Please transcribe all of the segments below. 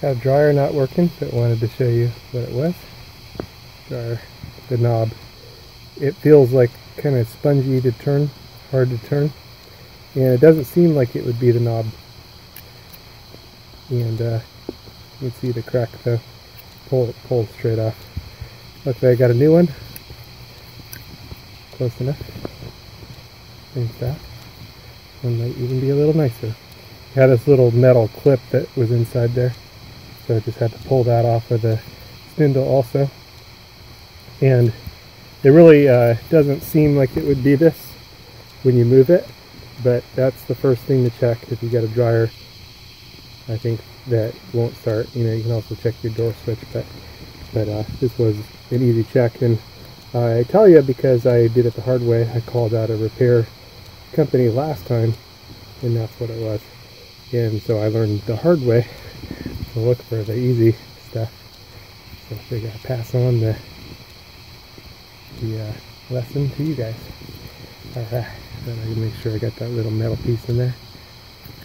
Have dryer not working, but wanted to show you what it was. Dryer, the knob. It feels like kind of spongy to turn, hard to turn, and it doesn't seem like it would be the knob. And you can see the crack though. Pull straight off. Luckily I got a new one. Close enough. Same stuff. One might even be a little nicer. It had this little metal clip that was inside there, so I just had to pull that off with the spindle also. And it really doesn't seem like it would be this when you move it, but that's the first thing to check if you got a dryer. I think that won't start. You know, you can also check your door switch, but this was an easy check. And I tell you because I did it the hard way. I called out a repair company last time, and that's what it was. And so I learned the hard way to look for the easy stuff. So I figured I'd pass on the lesson to you guys. Alright, then I can make sure I got that little metal piece in there.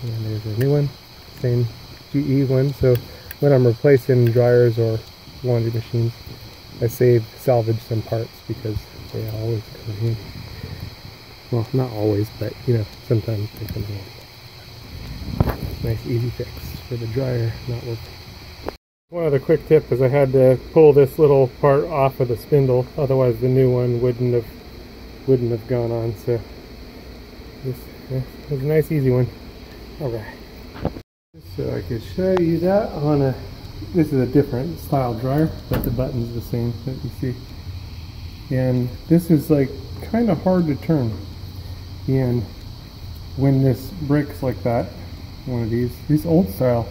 And there's a new one, same GE one. So when I'm replacing dryers or laundry machines, I salvage some parts because they always come in handy. Well, not always, but you know, sometimes they come in handy. Nice easy fix for the dryer not working. One other quick tip is I had to pull this little part off of the spindle, otherwise the new one wouldn't have gone on. So this was a nice easy one. Alright. So I could show you that on this is a different style dryer, but the button's the same that you see. And this is like kind of hard to turn. And when this breaks like that, one of these old style,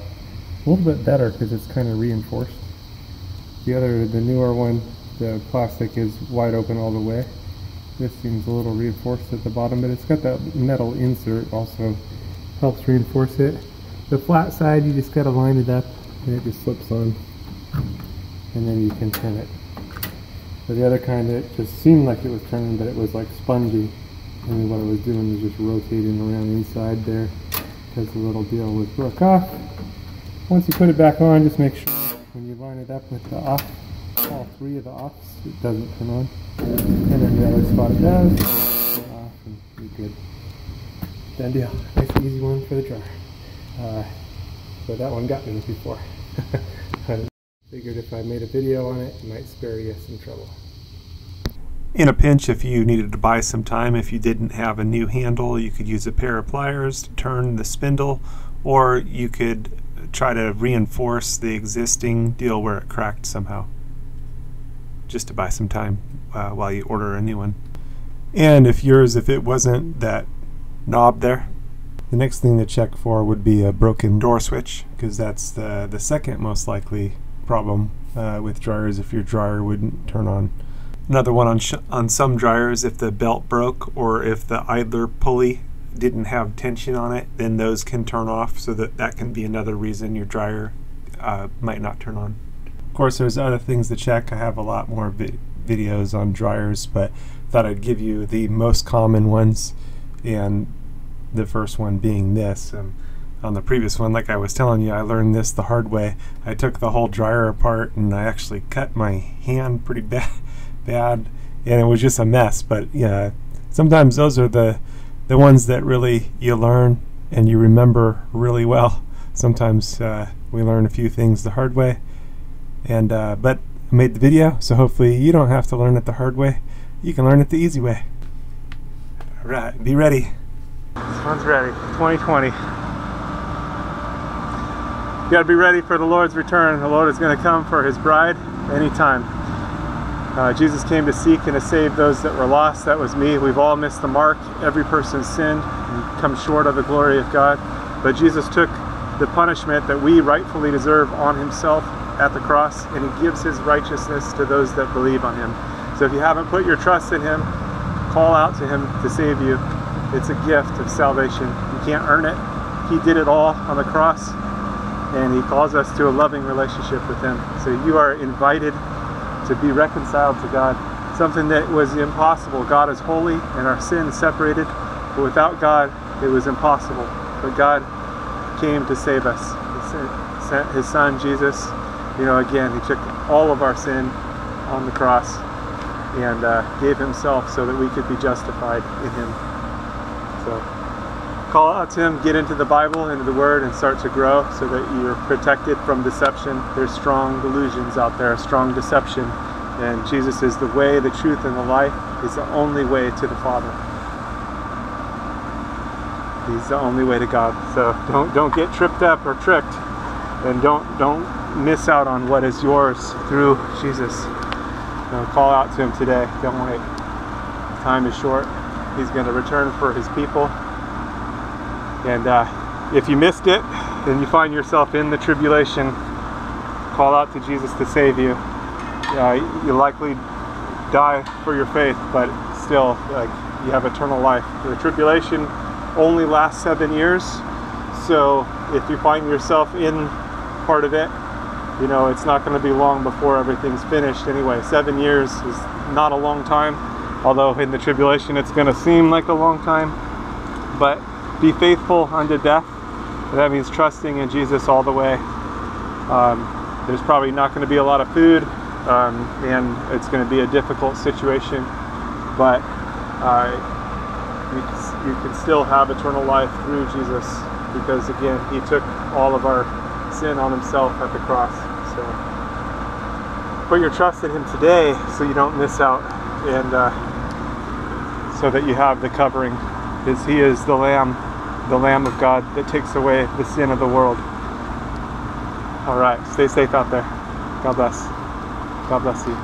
a little bit better because it's kind of reinforced. The newer one, the plastic is wide open all the way. This seems a little reinforced at the bottom, but it's got that metal insert also helps reinforce it. The flat side, you just got to line it up and it just slips on, and then you can turn it. But the other kind, it just seemed like it was turning, but it was like spongy, and what I was doing was just rotating around inside there because the little deal was broke off. Once you put it back on, just make sure when you line it up with the off, all three of the offs, it doesn't turn on. And then the other spot it does, go off, and you're good. Done deal. Nice easy one for the dryer. But that one got me before. I figured if I made a video on it, it might spare you some trouble. In a pinch, if you needed to buy some time, if you didn't have a new handle, you could use a pair of pliers to turn the spindle, or you could try to reinforce the existing deal where it cracked somehow, just to buy some time while you order a new one. And if it wasn't that knob there, the next thing to check for would be a broken door switch, because that's the second most likely problem with dryers if your dryer wouldn't turn on. Another one on some dryers, if the belt broke or if the idler pulley didn't have tension on it, then those can turn off, so that can be another reason your dryer might not turn on. Of course, there's other things to check. I have a lot more videos on dryers, but thought I'd give you the most common ones, and the first one being this. On the previous one, like I was telling you, I learned this the hard way. I took the whole dryer apart and I actually cut my hand pretty bad, and it was just a mess. But yeah, sometimes those are the ones that really you learn and you remember really well. Sometimes we learn a few things the hard way, and but I made the video, so hopefully you don't have to learn it the hard way. You can learn it the easy way. All right, be ready. This one's ready. 2020. You got to be ready for the Lord's return. The Lord is going to come for His bride anytime. Jesus came to seek and to save those that were lost. That was me. We've all missed the mark. Every person's sinned and come short of the glory of God. But Jesus took the punishment that we rightfully deserve on Himself at the cross, and He gives His righteousness to those that believe on Him. So if you haven't put your trust in Him, call out to Him to save you. It's a gift of salvation. You can't earn it. He did it all on the cross, and He calls us to a loving relationship with Him. So you are invited to be reconciled to God, something that was impossible. God is holy and our sin is separated, but without God it was impossible. But God came to save us. sent his son Jesus. You know, again, he took all of our sin on the cross and gave himself so that we could be justified in him. So call out to him, get into the Bible, into the Word, and start to grow so that you're protected from deception. There's strong delusions out there, strong deception, and Jesus is the way, the truth, and the life. He's the only way to the Father. He's the only way to God. So don't get tripped up or tricked, and don't miss out on what is yours through Jesus. Call out to him today. Don't wait. Time is short. He's going to return for his people. And if you missed it and you find yourself in the tribulation, call out to Jesus to save you. You'll likely die for your faith, but still, you have eternal life. The tribulation only lasts 7 years, so if you find yourself in part of it, you know, it's not going to be long before everything's finished anyway. 7 years is not a long time, although in the tribulation it's going to seem like a long time. But be faithful unto death. That means trusting in Jesus all the way. There's probably not going to be a lot of food, and it's going to be a difficult situation, but you can still have eternal life through Jesus, because again, he took all of our sin on himself at the cross. So put your trust in him today so you don't miss out, and so that you have the covering, because he is the Lamb of God that takes away the sin of the world. All right, stay safe out there. God bless. God bless you.